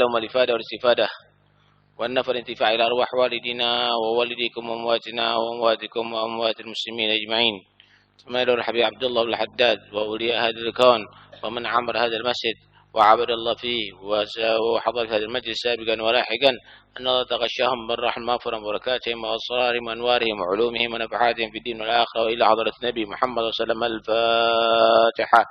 لهم الإفادة والاستفادة والنفع الانتفاع إلى أرواح والدينا ووالديكم وأمواتنا وأمواتكم وأموات المسلمين أجمعين. ثم إلى الحبيب عبد الله بن الحداد وأولياء هذا الكون ومن عمر هذا المسجد وعبد الله فيه وحضر هذا المجلس سابقا ولاحقا أن الله تغشاهم بالرحمة مغفرا وبركاتهم وأسرارهم وأنوارهم وعلومهم ونفعاتهم في الدين والآخرة وإلى حضرة النبي محمد صلى الله عليه وسلم. الفاتحة.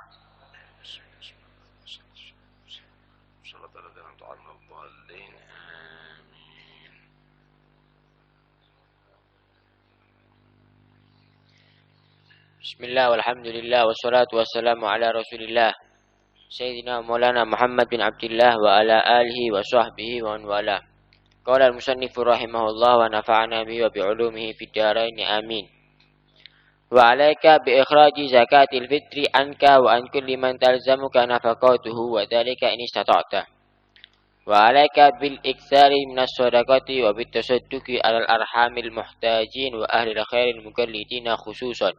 Bismillah walhamdulillah wassalatu wassalamu ala rasulillah Sayyidina Maulana Muhammad bin Abdullah wa ala alihi wa sahbihi wa man wala. Qala al-musannifu rahimahullah wa nafa'ana bihi wa bi'ulumihi fid dharain amin. Wa alayka bi ikhraji zakatil fitri anka wa an kulli man talzamuka nafaqatuhu wa dhalika in istata'ta. Wa alayka bil iktsari minas shadaqati wa bit tasadduqi 'alal arhamil muhtajin wa ahli khairil mukallidina khususan.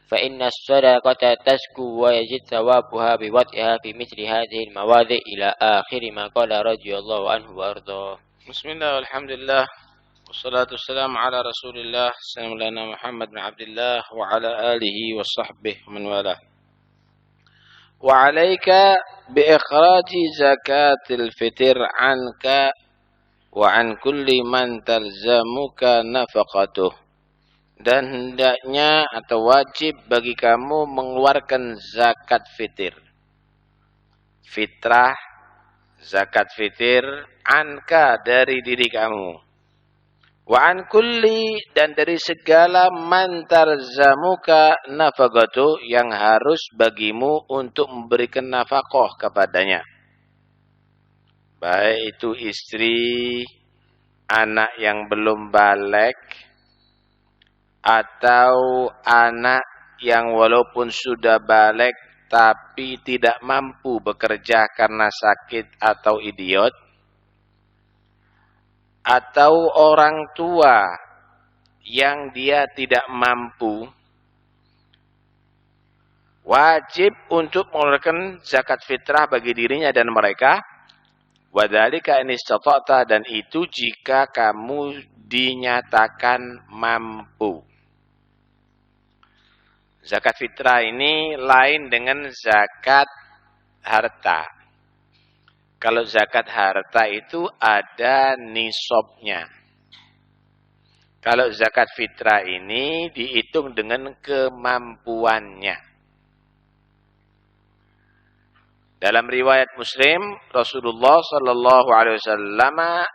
فإن الصدقة تزكو ويزيد ثوابها بوضعها في مثل هذه المواضع إلى آخر ما قال رضي الله عنه وأرضاه. بسم الله والحمد لله والصلاة والسلام على رسول الله سيدنا محمد بن عبد الله وعلى آله وصحبه ومن والاه. وعليك بإخراج زكاة الفطر عنك وعن كل من تلزمك نفقته. Dan hendaknya atau wajib bagi kamu mengeluarkan zakat fitir. Fitrah, zakat fitir, anka dari diri kamu. Wa an kulli dan dari segala man tarzamuka nafaqatu yang harus bagimu untuk memberikan nafkah kepadanya. Baik itu istri, anak yang belum baligh, atau anak yang walaupun sudah baligh tapi tidak mampu bekerja karena sakit atau idiot, atau orang tua yang dia tidak mampu, wajib untuk mengeluarkan zakat fitrah bagi dirinya dan mereka. Wadzalika in istata'ta, dan itu jika kamu dinyatakan mampu. Zakat fitrah ini lain dengan zakat harta. Kalau zakat harta itu ada nisabnya. Kalau zakat fitrah ini dihitung dengan kemampuannya. Dalam riwayat Muslim, Rasulullah sallallahu alaihi wasallam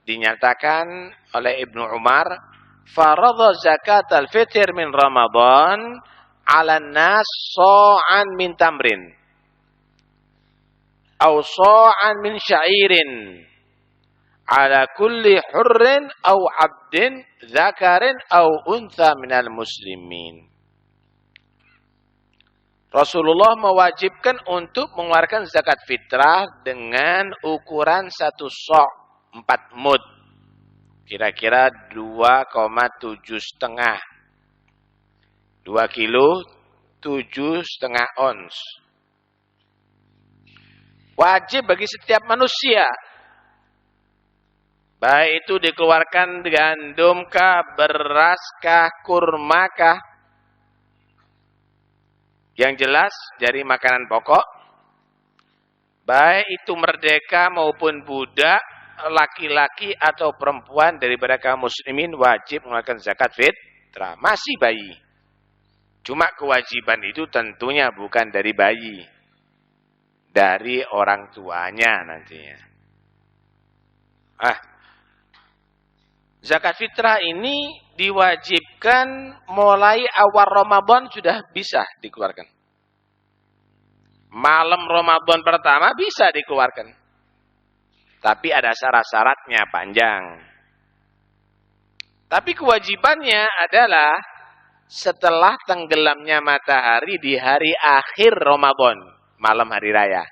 dinyatakan oleh Ibnu Umar, faradha zakat al-fitr min Ramadan 'ala an-nas sa'an min tamrin aw sa'an min sya'irin 'ala kulli hurrin aw 'abdin dzakarin aw untha minal muslimin. Rasulullah mewajibkan untuk mengeluarkan zakat fitrah dengan ukuran 1 sa', 4 mud. Kira-kira 2,7,5. 2 kilo 7,5 ons. Wajib bagi setiap manusia. Baik itu dikeluarkan gandumkah, beraskah, kurmakah. Yang jelas dari makanan pokok. Baik itu merdeka maupun budak, laki-laki atau perempuan daripada kaum muslimin wajib mengeluarkan zakat fitrah. Masih bayi. Cuma kewajiban itu tentunya bukan dari bayi. Dari orang tuanya nantinya. Zakat fitrah ini diwajibkan mulai awal Ramadan sudah bisa dikeluarkan. Malam Ramadan pertama bisa dikeluarkan. Tapi ada syarat-syaratnya panjang. Tapi kewajibannya adalah setelah tenggelamnya matahari di hari akhir Ramadan, malam hari raya.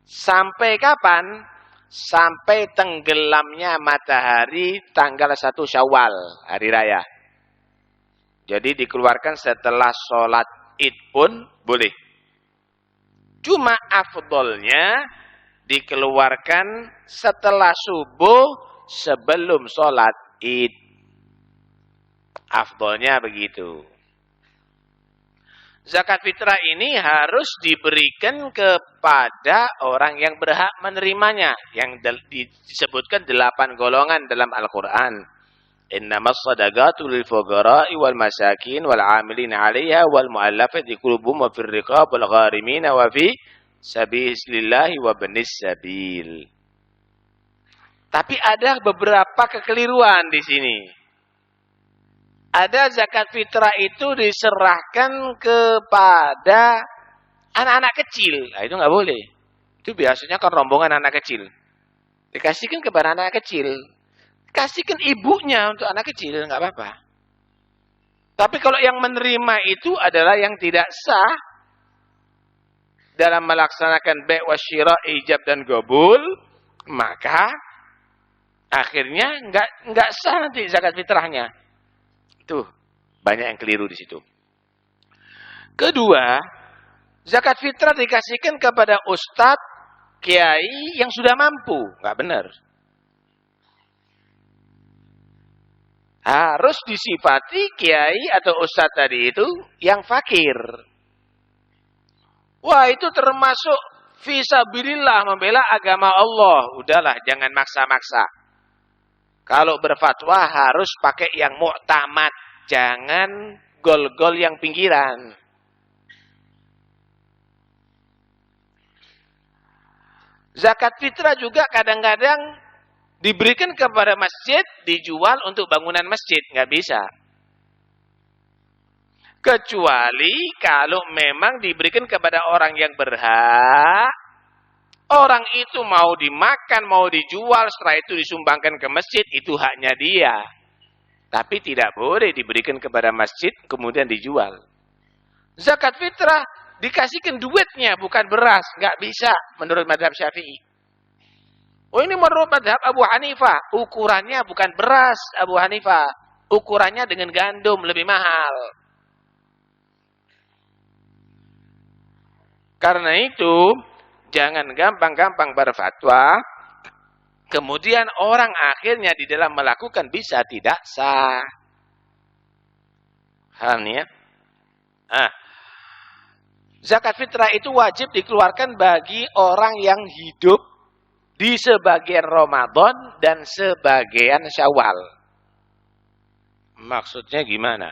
Sampai kapan? Sampai tenggelamnya matahari tanggal 1 Syawal, hari raya. Jadi dikeluarkan setelah sholat Id pun boleh. Cuma afdolnya dikeluarkan setelah subuh sebelum sholat id. Afdolnya begitu. Zakat fitrah ini harus diberikan kepada orang yang berhak menerimanya. Yang disebutkan 8 golongan dalam Al-Quran. Innamas sadaqatu lil fuqara'i wal masakin wal 'amilina 'alaiha wal mu'allafati qulubuhum wa fir riqab wal gharimina wa fi sabilillahi wa ibnis sabil. Tapi ada beberapa kekeliruan di sini. Ada zakat fitrah itu diserahkan kepada anak-anak kecil. Nah, itu nggak boleh. Itu biasanya kan rombongan anak kecil. Dikasihkan kepada anak kecil. Kasihkan ibunya untuk anak kecil, nggak apa-apa. Tapi kalau yang menerima itu adalah yang tidak sah dalam melaksanakan bai' wasyira, ijab dan qabul, maka akhirnya nggak sah nanti zakat fitrahnya. Tuh, banyak yang keliru di situ. Kedua, zakat fitrah dikasihkan kepada ustadz, kiai yang sudah mampu. Nggak benar. Harus disifati kiai atau ustadz tadi itu yang fakir. Wah, itu termasuk fisabilillah, membela agama Allah. Udahlah, jangan maksa-maksa. Kalau berfatwa harus pakai yang mu'tamad. Jangan gol-gol yang pinggiran. Zakat fitrah juga kadang-kadang diberikan kepada masjid, dijual untuk bangunan masjid. Nggak bisa. Kecuali kalau memang diberikan kepada orang yang berhak, orang itu mau dimakan, mau dijual, setelah itu disumbangkan ke masjid, itu haknya dia. Tapi tidak boleh diberikan kepada masjid, kemudian dijual. Zakat fitrah dikasihkan duitnya, bukan beras. Nggak bisa menurut mazhab Syafi'i. Oh, ini menurut mazhab Abu Hanifah. Ukurannya bukan beras Abu Hanifah. Ukurannya dengan gandum, lebih mahal. Karena itu, jangan gampang-gampang berfatwa, kemudian orang akhirnya di dalam melakukan bisa tidak sah. Paham nih ya? Zakat fitrah itu wajib dikeluarkan bagi orang yang hidup di sebagian Ramadan dan sebagian Syawal. Maksudnya gimana?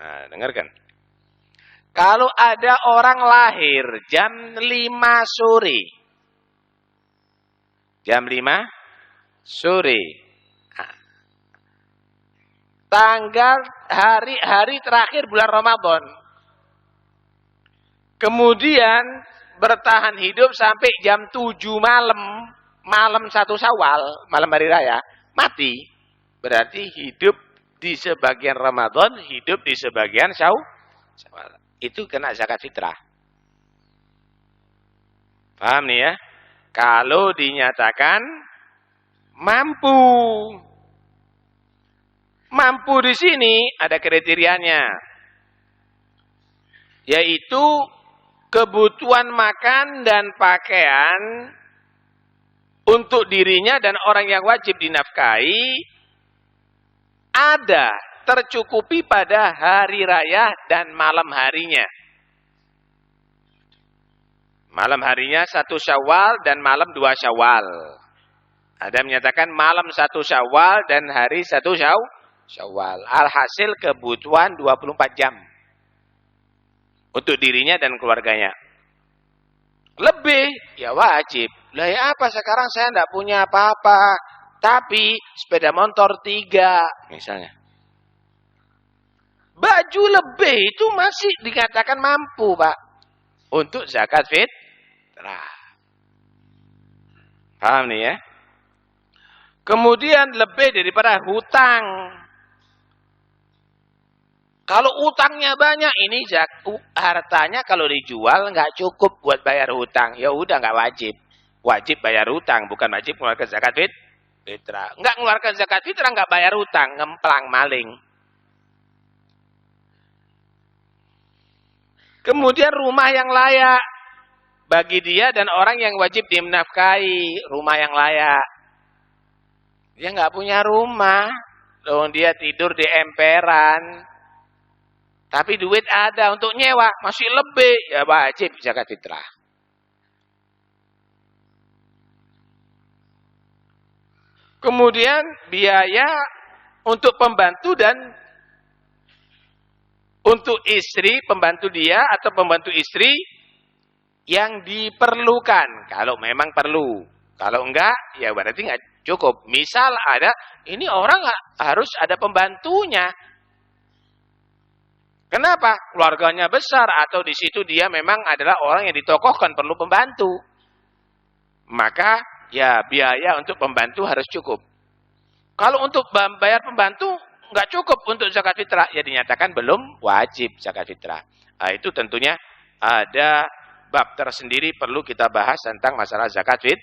Nah, dengarkan. Kalau ada orang lahir jam 5 sore. Jam 5 sore. Tanggal hari terakhir bulan Ramadan. Kemudian bertahan hidup sampai jam 7 malam. Malam 1 Syawal, malam hari raya. Mati. Berarti hidup di sebagian Ramadan, hidup di sebagian Syawal. Itu kena zakat fitrah. Paham nih ya? Kalau dinyatakan mampu. Mampu di sini ada kriterianya. Yaitu kebutuhan makan dan pakaian untuk dirinya dan orang yang wajib dinafkahi ada, tercukupi pada hari raya dan malam harinya. Malam harinya 1 Syawal dan malam 2 Syawal. Ada menyatakan malam 1 Syawal dan hari 1 Syawal. Alhasil kebutuhan 24 jam. Untuk dirinya dan keluarganya. Lebih, ya wajib. Lah ya apa, sekarang saya tidak punya apa-apa. Tapi sepeda motor 3 misalnya. Baju lebih itu masih dikatakan mampu, Pak. Untuk zakat fitrah. Paham nih ya? Kemudian lebih daripada hutang. Kalau utangnya banyak, ini hartanya kalau dijual nggak cukup buat bayar hutang. Ya udah nggak wajib. Wajib bayar hutang, bukan wajib mengeluarkan zakat fitrah. Nggak mengeluarkan zakat fitrah, nggak bayar hutang, ngemplang maling. Kemudian rumah yang layak, bagi dia dan orang yang wajib dinafkahi, rumah yang layak. Dia nggak punya rumah, loh dia tidur di emperan. Tapi duit ada untuk nyewa, masih lebih, ya wajib zakat fitrah. Kemudian biaya untuk pembantu dan untuk istri, pembantu dia atau pembantu istri yang diperlukan. Kalau memang perlu. Kalau enggak, ya berarti enggak cukup. Misal ada, ini orang harus ada pembantunya. Kenapa? Keluarganya besar atau di situ dia memang adalah orang yang ditokohkan perlu pembantu. Maka ya biaya untuk pembantu harus cukup. Kalau untuk bayar pembantu nggak cukup untuk zakat fitrah, ya dinyatakan belum wajib zakat fitrah. Nah, itu tentunya ada bab tersendiri perlu kita bahas tentang masalah zakat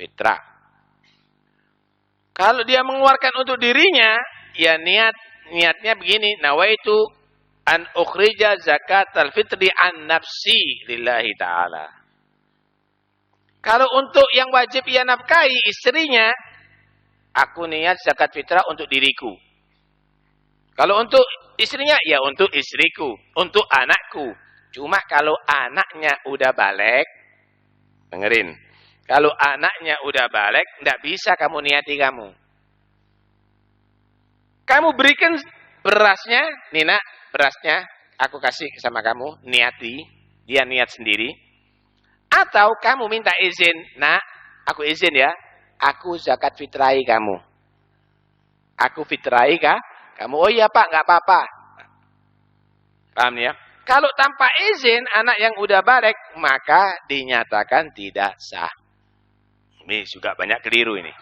fitrah. Kalau dia mengeluarkan untuk dirinya, ya niatnya begini, nawaitu an ukhrija zakatal fitri an nafsi lillahi ta'ala. Kalau untuk yang wajib ia nafkahi istrinya, aku niat zakat fitrah untuk diriku. Kalau untuk istrinya, ya untuk istriku, untuk anakku. Cuma kalau anaknya udah balik, dengerin. Kalau anaknya udah balik, enggak bisa kamu niati kamu. Kamu berikan berasnya, Nina, berasnya aku kasih sama kamu, niati, dia niat sendiri. Atau kamu minta izin, nak, aku izin ya, aku zakat fitrahi kamu. Aku fitrahi kah? Kamu, oh iya pak, nggak apa-apa. Paham ya? Kalau tanpa izin anak yang udah balik, maka dinyatakan tidak sah. Ini juga banyak keliru ini.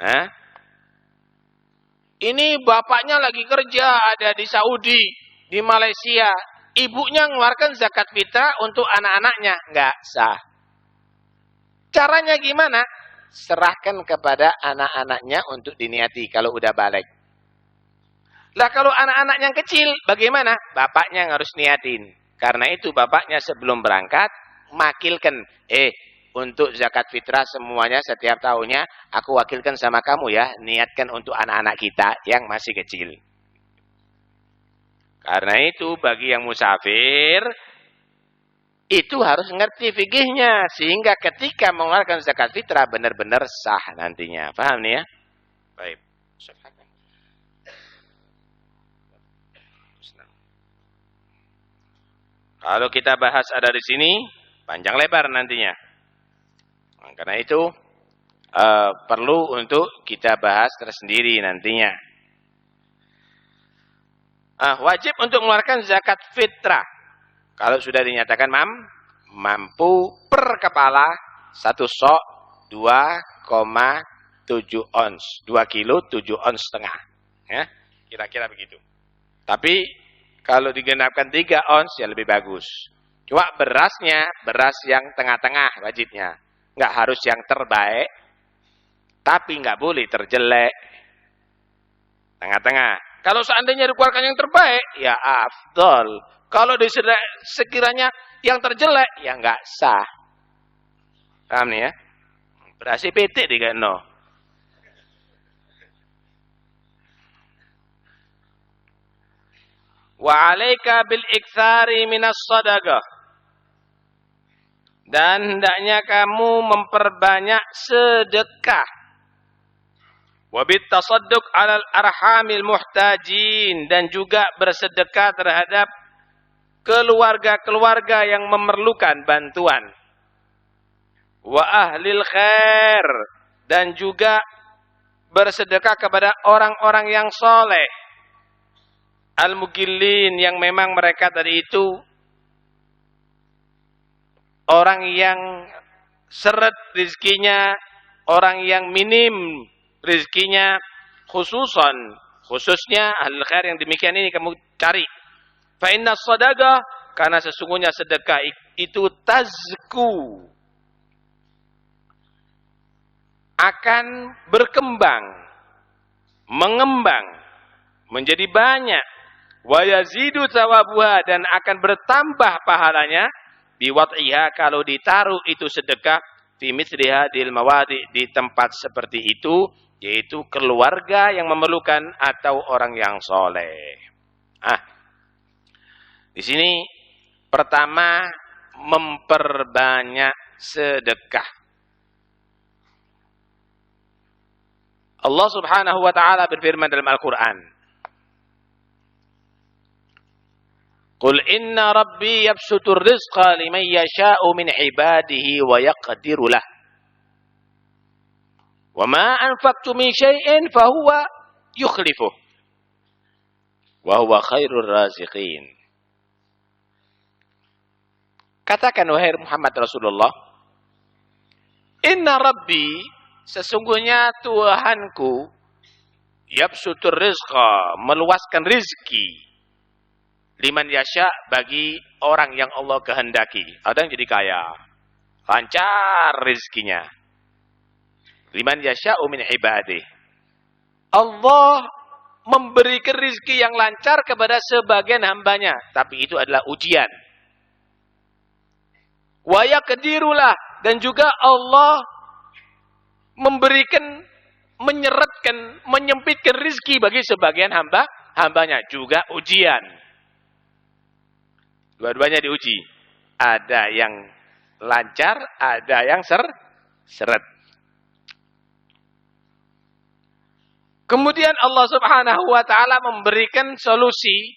Hah? Ini bapaknya lagi kerja ada di Saudi, di Malaysia. Ibunya mengeluarkan zakat fitrah untuk anak-anaknya. Nggak sah. Caranya gimana? Serahkan kepada anak-anaknya untuk diniati kalau udah balik. Lah kalau anak-anak yang kecil, bagaimana? Bapaknya yang harus niatin. Karena itu bapaknya sebelum berangkat, makilkan. Untuk zakat fitrah semuanya setiap tahunnya, aku wakilkan sama kamu ya. Niatkan untuk anak-anak kita yang masih kecil. Karena itu bagi yang musafir, itu harus ngerti fikihnya. Sehingga ketika mengeluarkan zakat fitrah benar-benar sah nantinya. Paham nih ya? Baik. Kalau kita bahas ada di sini, panjang lebar nantinya. Nah, karena itu perlu untuk kita bahas tersendiri nantinya. Wajib untuk mengeluarkan zakat fitrah. Kalau sudah dinyatakan mampu per kepala 1 sok 2,7 ons. 2 kilo 7 ons setengah. Ya, kira-kira begitu. Tapi kalau digenapkan 3 ons ya lebih bagus. Cuma berasnya, beras yang tengah-tengah wajibnya. Nggak harus yang terbaik, tapi nggak boleh terjelek. Tengah-tengah. Kalau seandainya dikeluarkan yang terbaik, ya afdol. Kalau sekiranya yang terjelek, ya nggak sah. Paham nih ya? Berasi PT di no. Wa 'alaika bil iktsari minas shadaqah. Dan hendaknya kamu memperbanyak sedekah. Wa bit tasadduq 'alal arhamil muhtajin, dan juga bersedekah terhadap keluarga-keluarga yang memerlukan bantuan. Wa ahlil khair, dan juga bersedekah kepada orang-orang yang soleh. Al-mugillin, yang memang mereka tadi itu orang yang seret rizkinya, orang yang minim rizkinya, khususnya ahlul khair yang demikian ini kamu cari. Fa inna sadaqah, karena sesungguhnya sedekah itu tazku, akan berkembang, mengembang, menjadi banyak. Wa yazidu thawabuha, dan akan bertambah pahalanya. biwad'iha, kalau ditaruh itu sedekah, fi mithli hadhil mawadi', di tempat seperti itu, yaitu keluarga yang memerlukan atau orang yang soleh. Di sini pertama, memperbanyak sedekah. Allah Subhanahu wa taala berfirman dalam Al-Qur'an, "Qul inna rabbi yabsutur rizqa liman yasha'u min ibadihi wa yaqdiru lah. Wa ma anfaqtu min syai'in fa huwa yukhlifuh. Wa huwa khairur raziqin." Katakan wahai Muhammad Rasulullah, "Inna rabbi," sesungguhnya Tuhanku, yabsutur rizqa, meluaskan rizki, liman yasha, bagi orang yang Allah kehendaki. Ada yang jadi kaya, lancar rizkinya. Liman yasha'u min ibadih. Allah memberikan rizki yang lancar kepada sebagian hambanya, tapi itu adalah ujian. Wa yaqdirulah, dan juga Allah memberikan, menyeretkan, menyempitkan rizki bagi sebagian hambanya, juga ujian. Dua-duanya diuji. Ada yang lancar, ada yang seret. Kemudian Allah Subhanahu wa taala memberikan solusi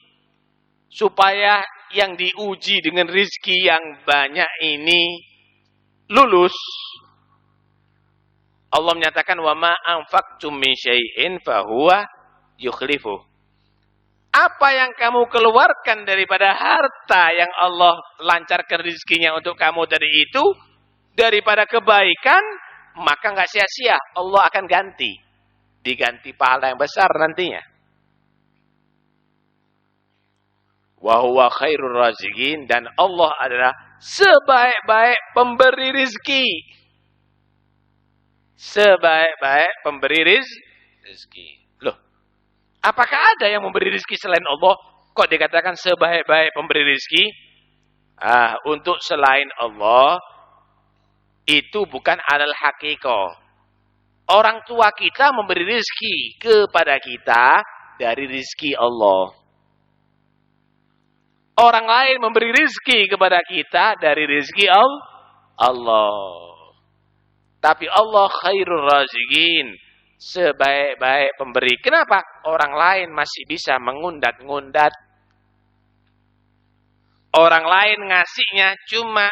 supaya yang diuji dengan rizki yang banyak ini lulus. Allah menyatakan, wa ma anfaqtum min syai'in fahuwa yukhlifuh. Apa yang kamu keluarkan daripada harta yang Allah lancarkan rizkinya untuk kamu dari itu, daripada kebaikan, maka enggak sia-sia. Allah akan ganti. Diganti pahala yang besar nantinya. Wa huwa khairur raziqin, dan Allah adalah sebaik-baik pemberi rizki. Sebaik-baik pemberi rizki. Loh, apakah ada yang memberi rizki selain Allah? Kok dikatakan sebaik-baik pemberi rizki? Untuk selain Allah, itu bukan alal haqiqah. Orang tua kita memberi rizki kepada kita dari rizki Allah. Orang lain memberi rizki kepada kita dari rizki Allah. Tapi Allah khairur raziqin, sebaik-baik pemberi. Kenapa? Orang lain masih bisa mengundat-ngundat. Orang lain ngasihnya cuma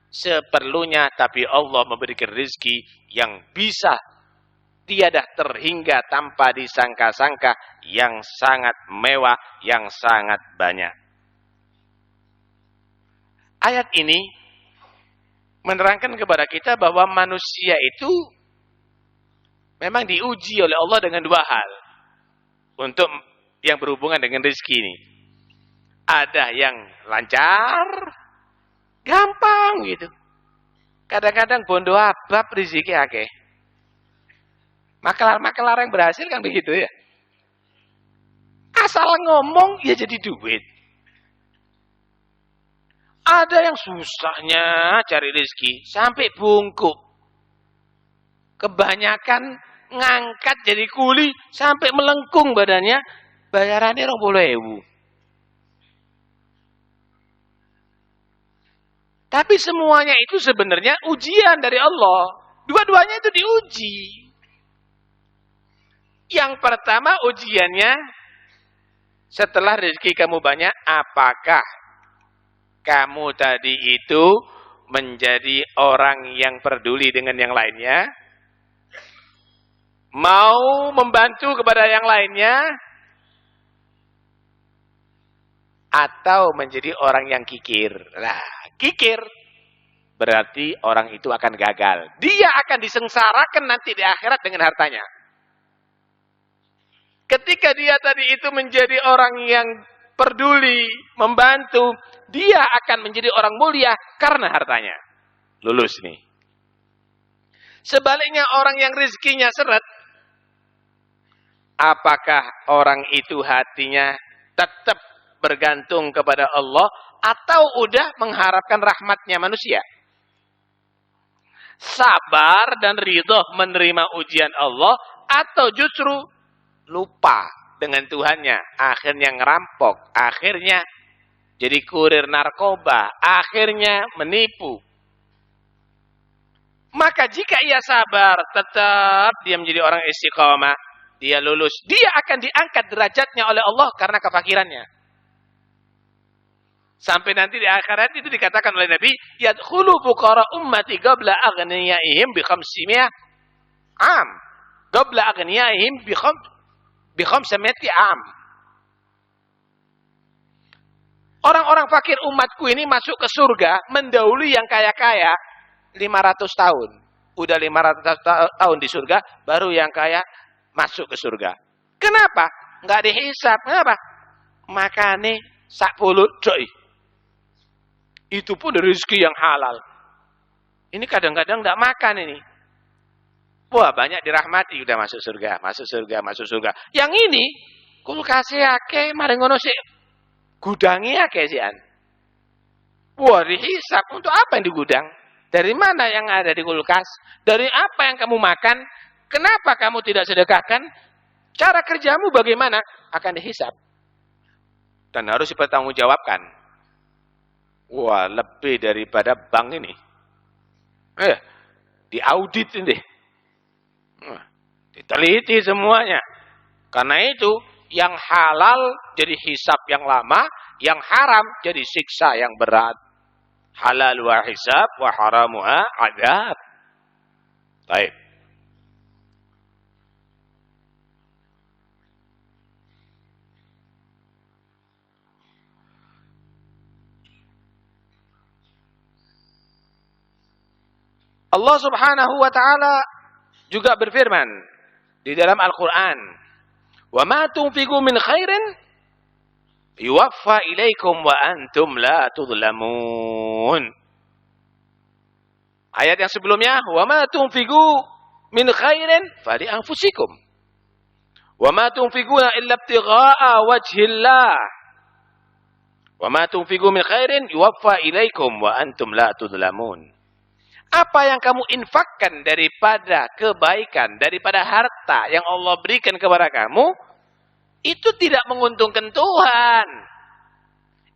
seperlunya, tapi Allah memberikan rizki yang bisa tiada terhingga tanpa disangka-sangka, yang sangat mewah, yang sangat banyak. Ayat ini menerangkan kepada kita bahwa manusia itu memang diuji oleh Allah dengan dua hal untuk yang berhubungan dengan rezeki ini. Ada yang lancar, gampang gitu. Kadang-kadang bondo abab rezeki akeh. Makelar-makelar yang berhasil kan begitu ya. Asal ngomong ya jadi duit. Ada yang susahnya cari rezeki sampai bungkuk. Kebanyakan ngangkat jadi kuli sampai melengkung badannya, bayarannya 20.000. Tapi semuanya itu sebenarnya ujian dari Allah. Dua-duanya itu diuji. Yang pertama ujiannya, setelah rezeki kamu banyak, apakah kamu tadi itu menjadi orang yang peduli dengan yang lainnya? Mau membantu kepada yang lainnya? Atau menjadi orang yang kikir? Nah, kikir berarti orang itu akan gagal. Dia akan disengsarakan nanti di akhirat dengan hartanya. Ketika dia tadi itu menjadi orang yang peduli, membantu, dia akan menjadi orang mulia karena hartanya. Lulus nih. Sebaliknya orang yang rezekinya seret, apakah orang itu hatinya tetap bergantung kepada Allah atau udah mengharapkan rahmatnya manusia? Sabar dan ridho menerima ujian Allah atau justru lupa dengan Tuhannya, akhirnya ngerampok, akhirnya jadi kurir narkoba, akhirnya menipu. Maka jika ia sabar, tetap dia menjadi orang istiqamah, dia lulus, dia akan diangkat derajatnya oleh Allah karena kefakirannya. Sampai nanti di akhirat itu dikatakan oleh Nabi, yadkhulu fuqara ummati qabla aghniyaihim bi 500 am. Qabla aghniyaihim bi 500 am. Orang-orang fakir umatku ini masuk ke surga mendahului yang kaya-kaya 500 tahun. Udah 500 tahun di surga, baru yang kaya masuk ke surga. Kenapa? Enggak dihisap. Kenapa? Makane sak pulut coy. Itu pun dari rezeki yang halal. Ini kadang-kadang enggak makan ini. Wah, banyak dirahmati, udah masuk surga, masuk surga, masuk surga. Yang ini kulkasnya akeh, mari ngono sik gudangnya akeh sian. Wah, dihisap untuk apa yang di gudang? Dari mana yang ada di kulkas? Dari apa yang kamu makan? Kenapa kamu tidak sedekahkan? Cara kerjamu bagaimana? Akan dihisap. Dan harus dipertanggungjawabkan. Wah, lebih daripada bank ini. Diaudit ini. Diteliti semuanya. Karena itu, yang halal jadi hisap yang lama, yang haram jadi siksa yang berat. Halal wa hisab wa haramuha adab. Baik. Allah Subhanahu wa taala juga berfirman di dalam Al-Qur'an, "Wa ma tunfiqu min khairin yuwaffa ilaikum wa antum la tudlamun." Ayat yang sebelumnya, "Wa ma tunfiqu min khairin fali anfusikum. Wa ma tunfiquna illa ibtigha'a wajhillah. Wa ma tunfiqu min khairin yuwaffa ilaikum wa antum la tudlamun." Apa yang kamu infakkan daripada kebaikan, daripada harta yang Allah berikan kepada kamu, itu tidak menguntungkan Tuhan.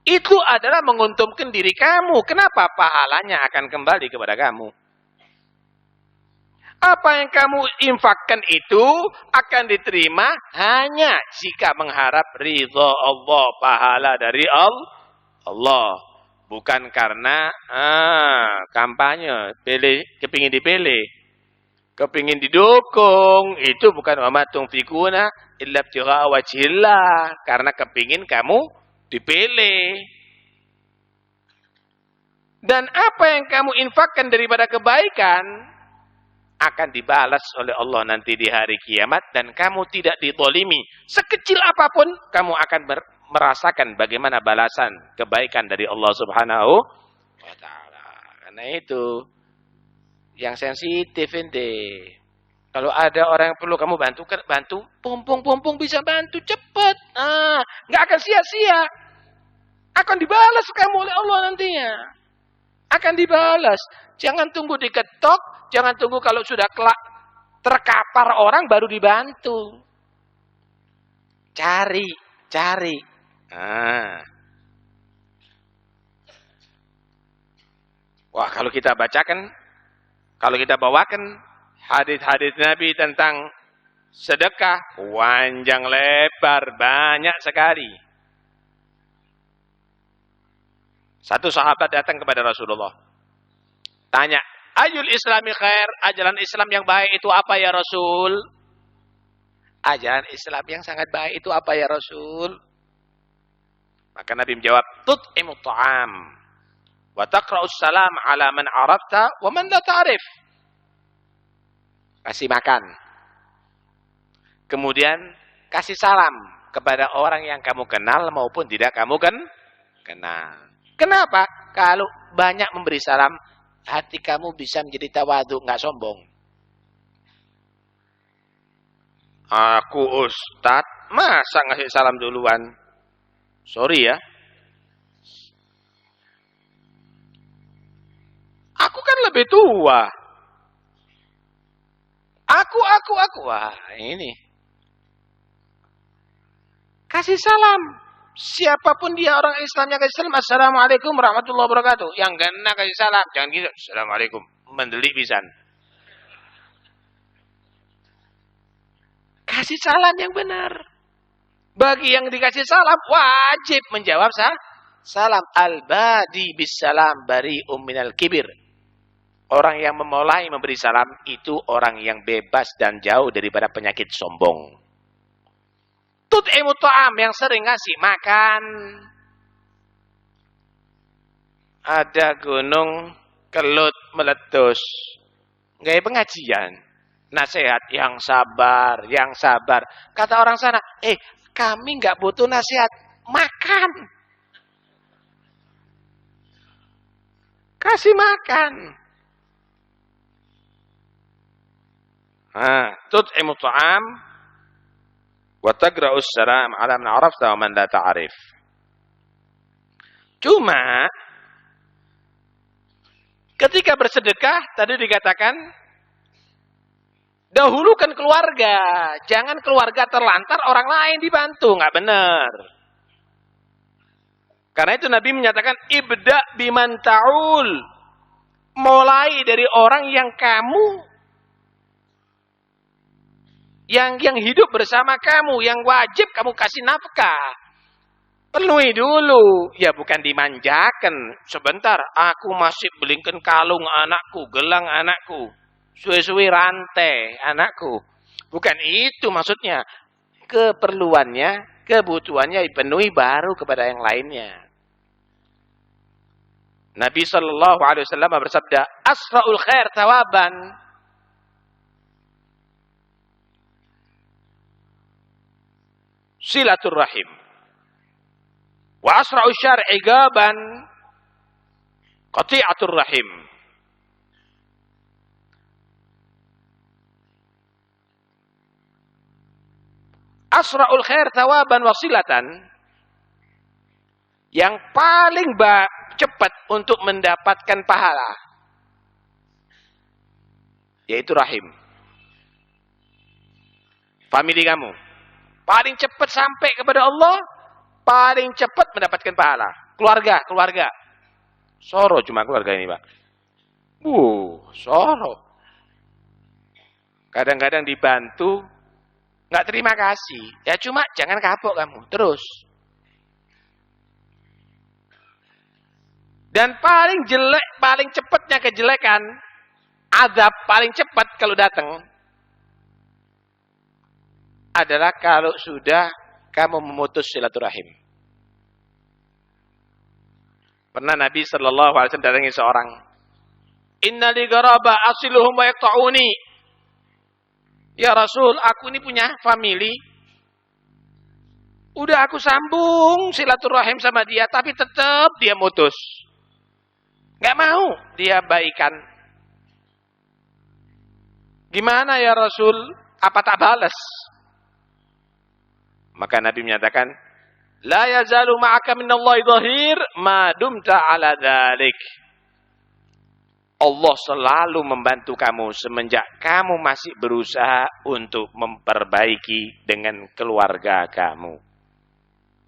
Itu adalah menguntungkan diri kamu. Kenapa? Pahalanya akan kembali kepada kamu. Apa yang kamu infakkan itu akan diterima hanya jika mengharap ridha Allah, pahala dari Allah. Bukan karena kampanye, kepingin dipilih, kepingin didukung. Itu bukan wa ma tunfiquna illa ibtigha'a wajhillah, karena kepingin kamu dipilih. Dan apa yang kamu infakkan daripada kebaikan akan dibalas oleh Allah nanti di hari kiamat, dan kamu tidak dizalimi. Sekecil apapun kamu akan merasakan bagaimana balasan kebaikan dari Allah Subhanahu wa taala. Karena itu yang sensitif ente. Kalau ada orang yang perlu kamu bantu, pompong bisa bantu cepat. Enggak akan sia-sia. Akan dibalas kamu oleh Allah nantinya. Akan dibalas. Jangan tunggu diketok, jangan tunggu kalau sudah terkapar orang baru dibantu. Cari. Wah, kalau kita bacakan, kalau kita bawakan hadis-hadis Nabi tentang sedekah, panjang lebar, banyak sekali. Satu sahabat datang kepada Rasulullah. Tanya, "Ayul Islami khair?" Ajaran Islam yang baik itu apa ya Rasul? Ajaran Islam yang sangat baik itu apa ya Rasul? Maka Nabi menjawab, "Tut'imut ta'am wa taqra'us salam ala man 'arafta wa man la ta'rif." Kasih makan. Kemudian kasih salam kepada orang yang kamu kenal maupun tidak kamu kenal. Kenapa? Kalau banyak memberi salam, hati kamu bisa menjadi tawadhu, enggak sombong. Aku ustaz, masa ngasih salam duluan? Sorry ya. Aku kan lebih tua. Aku. Wah, ini. Kasih salam. Siapapun dia orang Islamnya kasih salam. Assalamualaikum warahmatullahi wabarakatuh. Yang gana kasih salam. Jangan gitu. Assalamualaikum. Mendelik pisan. Kasih salam yang benar. Bagi yang dikasih salam, wajib menjawab salam. Al-badi bis salam bari'um minal kibir. Orang yang memulai memberi salam itu orang yang bebas dan jauh daripada penyakit sombong. Tut'imu ta'am, yang sering ngasih makan. Ada gunung kelut meletus. Gaya pengajian. Nasihat yang sabar, yang sabar. Kata orang sana, kami nggak butuh nasihat, makan. Kasih makan. Tut'imu ta'am wa tagra'us salam 'ala man 'arafta wa man la ta'rif. Cuma ketika bersedekah tadi dikatakan dahulukan keluarga, jangan keluarga terlantar orang lain dibantu, nggak benar. Karena itu Nabi menyatakan ibda biman ta'ul, mulai dari orang yang kamu yang hidup bersama kamu, yang wajib kamu kasih nafkah. Penuhi dulu. Ya bukan dimanjakan. Sebentar, aku masih belikan kalung anakku, gelang anakku. Suwe-suwe rantai anakku. Bukan itu maksudnya. Keperluannya, kebutuhannya dipenuhi baru kepada yang lainnya. Nabi SAW bersabda, asra'ul khair tawaban. Silaturrahim. Wa asra'u syar'i gaban qati'atur rahim. Asra'ul khair tawaban wasilatan. Yang paling cepat untuk mendapatkan pahala yaitu rahim. Famili kamu paling cepat sampai kepada Allah, paling cepat mendapatkan pahala. Keluarga. Soro cuma keluarga ini, Pak. Soro. Kadang-kadang dibantu, nggak terima kasih. Ya cuma jangan kapok kamu, terus. Dan paling jelek, paling cepatnya kejelekan, azab paling cepat kalau datang adalah kalau sudah kamu memutus silaturahim. Pernah Nabi SAW datangi seorang. Inna li garaba asiluhum wa yaqta'uni. Ya Rasul, aku ini punya family. Udah aku sambung silaturahim sama dia, tapi tetap dia mutus. Gak mau dia baikan. Gimana ya Rasul? Apa tak balas? Maka Nabi menyatakan, la yazalu ma'aka minallahi dhahir ma dumta ala dzalik. Allah selalu membantu kamu semenjak kamu masih berusaha untuk memperbaiki dengan keluarga kamu.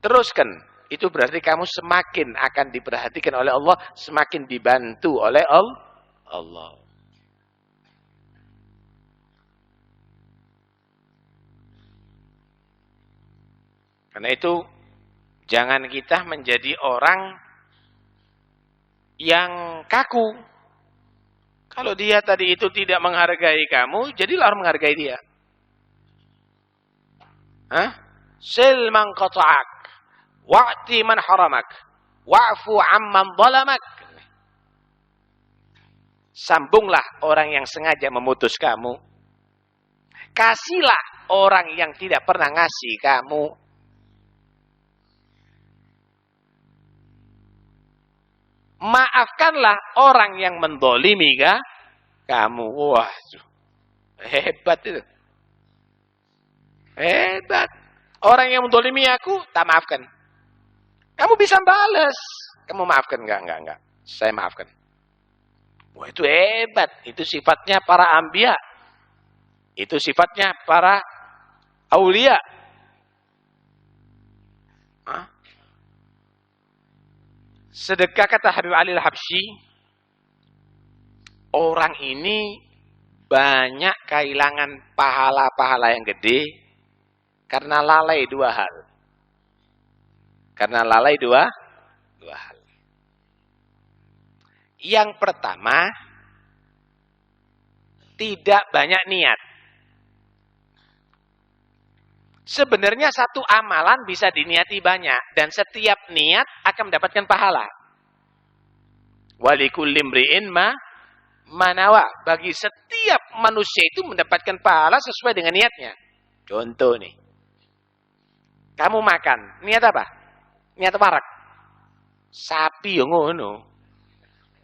Teruskan, itu berarti kamu semakin akan diperhatikan oleh Allah, semakin dibantu oleh Allah. Karena itu, jangan kita menjadi orang yang kaku. Kalau dia tadi itu tidak menghargai kamu, jadilah orang menghargai dia. Sil man qata'ak, wa'ti man haramak, wa'fu amman zalamak. Sambunglah orang yang sengaja memutus kamu. Kasihlah orang yang tidak pernah ngasih kamu. Maafkanlah orang yang mendolimi kamu. Wah, hebat itu. Hebat. Orang yang mendolimi aku, tak maafkan. Kamu bisa balas. Kamu maafkan enggak. Saya maafkan. Wah, itu hebat. Itu sifatnya para anbiya. Itu sifatnya para aulia. Sedekah kata Habib Ali Al-Habsyi, orang ini banyak kehilangan pahala-pahala yang gede karena lalai dua hal. Karena lalai dua hal. Yang pertama, tidak banyak niat. Sebenarnya satu amalan bisa diniati banyak dan setiap niat akan mendapatkan pahala. Walikulli imri'in manawa. Bagi setiap manusia itu mendapatkan pahala sesuai dengan niatnya. Contoh nih. Kamu makan, niat apa? Niat warak. Sapi yang ngono.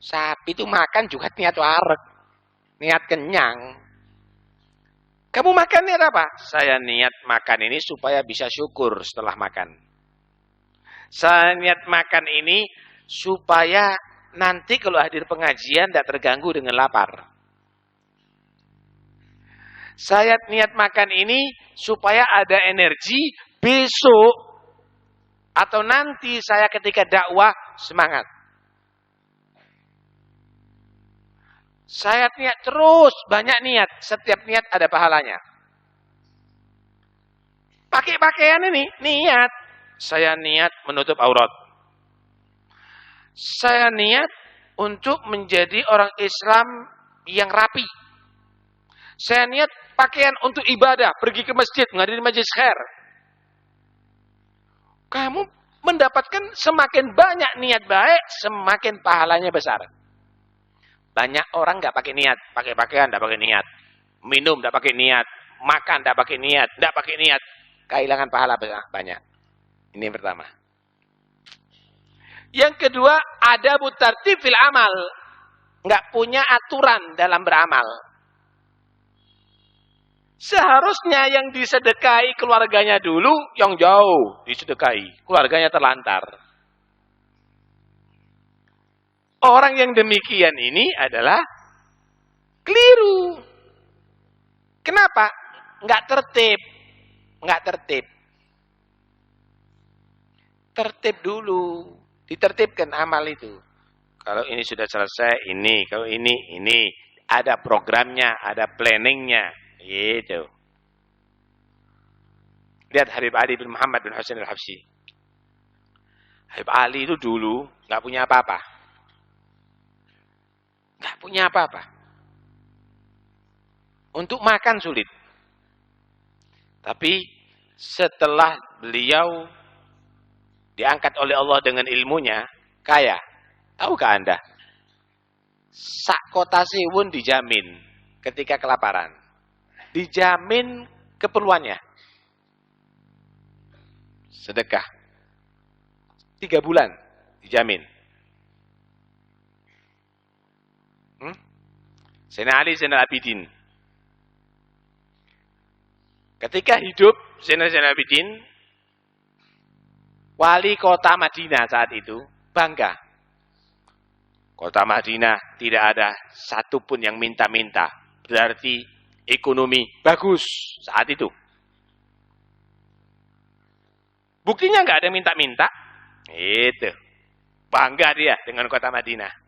Sapi itu makan juga niat warak. Niat kenyang. Kamu makan niat apa? Saya niat makan ini supaya bisa syukur setelah makan. Saya niat makan ini supaya nanti kalau hadir pengajian tidak terganggu dengan lapar. Saya niat makan ini supaya ada energi besok atau nanti saya ketika dakwah semangat. Saya niat terus, banyak niat. Setiap niat ada pahalanya. Pakai pakaian ini, niat. Saya niat menutup aurat. Saya niat untuk menjadi orang Islam yang rapi. Saya niat pakaian untuk ibadah, pergi ke masjid, menghadiri majelis khair. Kamu mendapatkan semakin banyak niat baik, semakin pahalanya besar. Banyak orang nggak pakai niat, pakai pakaian nggak pakai niat, minum nggak pakai niat, makan nggak pakai niat, nggak pakai niat, kehilangan pahala banyak. Ini yang pertama. Yang kedua, ada tartib fil amal, nggak punya aturan dalam beramal. Seharusnya yang disedekahi keluarganya dulu, yang jauh disedekahi, keluarganya terlantar. Orang yang demikian ini adalah keliru. Kenapa? Enggak tertib. Enggak tertib. Tertib dulu. Ditertibkan amal itu. Kalau ini sudah selesai, ini. Kalau ini. Ada programnya, ada planningnya. Gitu. Lihat Habib Ali bin Muhammad bin Husain Al-Habsyi. Habib Ali itu dulu enggak punya apa-apa. Nggak punya apa-apa. Untuk makan sulit. Tapi setelah beliau diangkat oleh Allah dengan ilmunya, kaya. Tahukah Anda? Sak kota Siwun dijamin ketika kelaparan. Dijamin keperluannya. Sedekah. 3 bulan dijamin. Sayyidina Ali Zainal Abidin. Ketika hidup Zainal Abidin, wali kota Madinah saat itu bangga. Kota Madinah tidak ada satupun yang minta-minta. Berarti ekonomi bagus saat itu. Buktinya nggak ada minta-minta. Itu. Bangga dia dengan kota Madinah.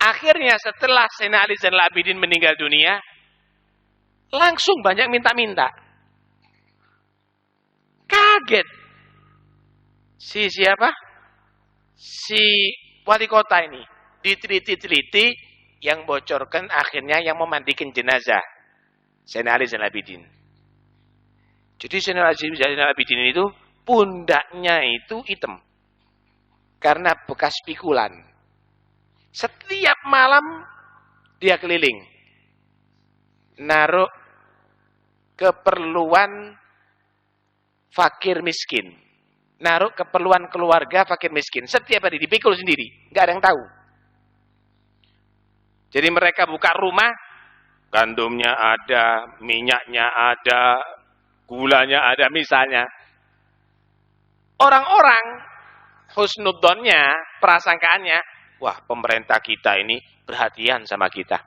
Akhirnya setelah Sayyidina Ali Zainal Abidin meninggal dunia, langsung banyak minta-minta. Kaget. Si siapa? Si wali kota ini. Diteliti-teliti, yang bocorkan akhirnya yang memandikan jenazah. Sayyidina Ali Zainal Abidin. Jadi Sayyidina Ali Zainal Abidin itu, pundaknya itu hitam. Karena bekas pikulan. Setiap malam dia keliling. Naruh keperluan fakir miskin. Naruh keperluan keluarga fakir miskin. Setiap hari dipikul sendiri. Nggak ada yang tahu. Jadi mereka buka rumah. Gandumnya ada, minyaknya ada, gulanya ada misalnya. orang-orang husnudzonnya, prasangkaannya, wah pemerintah kita ini perhatian sama kita.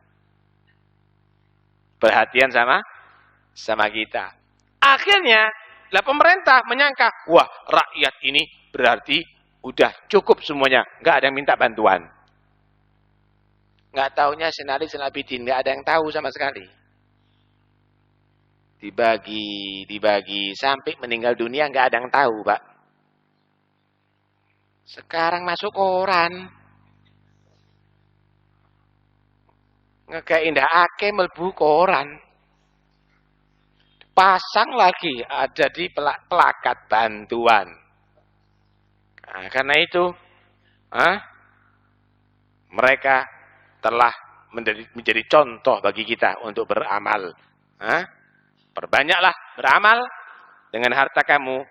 Perhatian sama kita. Akhirnya, lah pemerintah menyangka, wah rakyat ini berarti udah cukup semuanya, nggak ada yang minta bantuan. Nggak taunya Senali Senabidin, nggak ada yang tahu sama sekali. Dibagi, sampai meninggal dunia nggak ada yang tahu, Pak. Sekarang masuk koran. Ngekeindah melbu koran. Pasang lagi ada di pelakat bantuan. Nah, karena itu, mereka telah menjadi contoh bagi kita untuk beramal. Perbanyaklah beramal dengan harta kamu,